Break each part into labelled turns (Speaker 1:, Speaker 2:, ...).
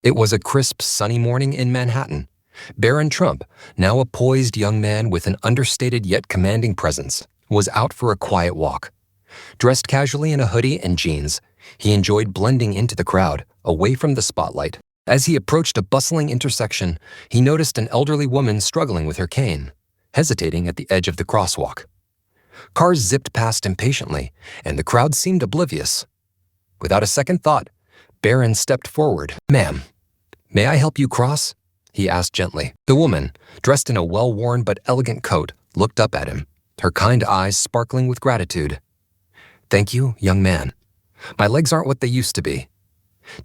Speaker 1: It was a crisp, sunny morning in Manhattan. Barron Trump, now a poised young man with an understated yet commanding presence, was out for a quiet walk. Dressed casually in a hoodie and jeans, he enjoyed blending into the crowd, away from the spotlight. As he approached a bustling intersection, he noticed an elderly woman struggling with her cane, hesitating at the edge of the crosswalk. Cars zipped past impatiently, and the crowd seemed oblivious. Without a second thought, Barron stepped forward. "Ma'am, may I help you cross?" he asked gently. The woman, dressed in a well-worn but elegant coat, looked up at him, her kind eyes sparkling with gratitude. "Thank you, young man. My legs aren't what they used to be."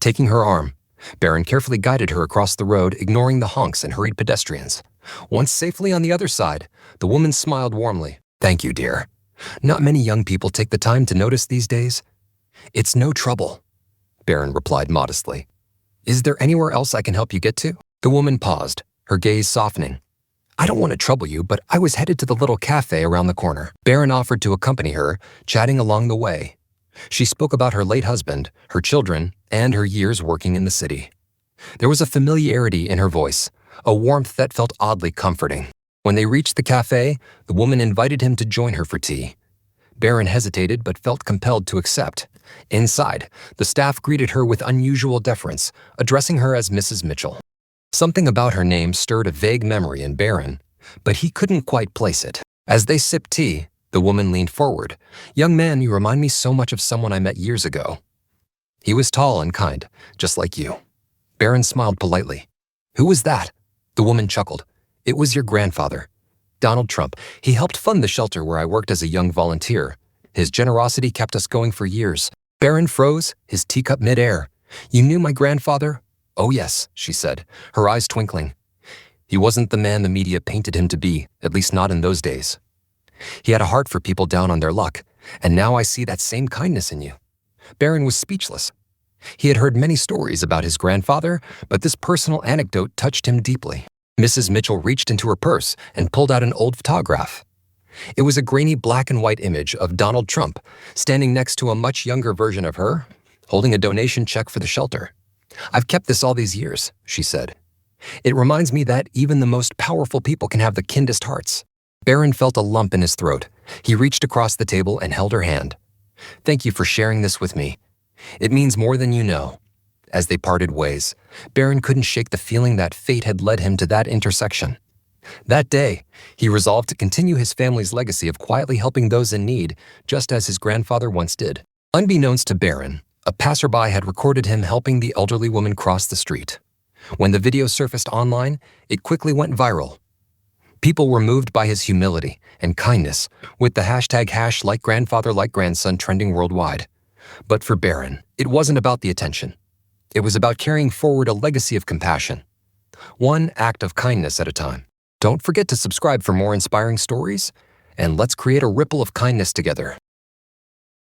Speaker 1: Taking her arm, Barron carefully guided her across the road, ignoring the honks and hurried pedestrians. Once safely on the other side, the woman smiled warmly. "Thank you, dear. Not many young people take the time to notice these days." "It's no trouble," Barron replied modestly. "Is there anywhere else I can help you get to?" The woman paused, her gaze softening. "I don't want to trouble you, but I was headed to the little cafe around the corner." Barron offered to accompany her, chatting along the way. She spoke about her late husband, her children, and her years working in the city. There was a familiarity in her voice, a warmth that felt oddly comforting. When they reached the cafe, the woman invited him to join her for tea. Barron hesitated but felt compelled to accept. Inside, the staff greeted her with unusual deference, addressing her as Mrs. Mitchell. Something about her name stirred a vague memory in Barron, but he couldn't quite place it. As they sipped tea, the woman leaned forward. "Young man, you remind me so much of someone I met years ago." "He was tall and kind, just like you." Barron smiled politely. "Who was that?" The woman chuckled. "It was your grandfather, Donald Trump. He helped fund the shelter where I worked as a young volunteer. His generosity kept us going for years." Barron froze, his teacup midair. "You knew my grandfather?" "Oh yes," she said, her eyes twinkling. "He wasn't the man the media painted him to be, at least not in those days. He had a heart for people down on their luck, and now I see that same kindness in you." Barron was speechless. He had heard many stories about his grandfather, but this personal anecdote touched him deeply. Mrs. Mitchell reached into her purse and pulled out an old photograph. It was a grainy black and white image of Donald Trump, standing next to a much younger version of her, holding a donation check for the shelter. "I've kept this all these years," she said. "It reminds me that even the most powerful people can have the kindest hearts." Barron felt a lump in his throat. He reached across the table and held her hand. "Thank you for sharing this with me. It means more than you know." As they parted ways, Barron couldn't shake the feeling that fate had led him to that intersection. That day, he resolved to continue his family's legacy of quietly helping those in need, just as his grandfather once did. Unbeknownst to Barron, a passerby had recorded him helping the elderly woman cross the street. When the video surfaced online, it quickly went viral. People were moved by his humility and kindness, with the hashtag #LikeGrandfatherLikeGrandson trending worldwide. But for Barron, it wasn't about the attention. It was about carrying forward a legacy of compassion, one act of kindness at a time. Don't forget to subscribe for more inspiring stories, and let's create a ripple of kindness together.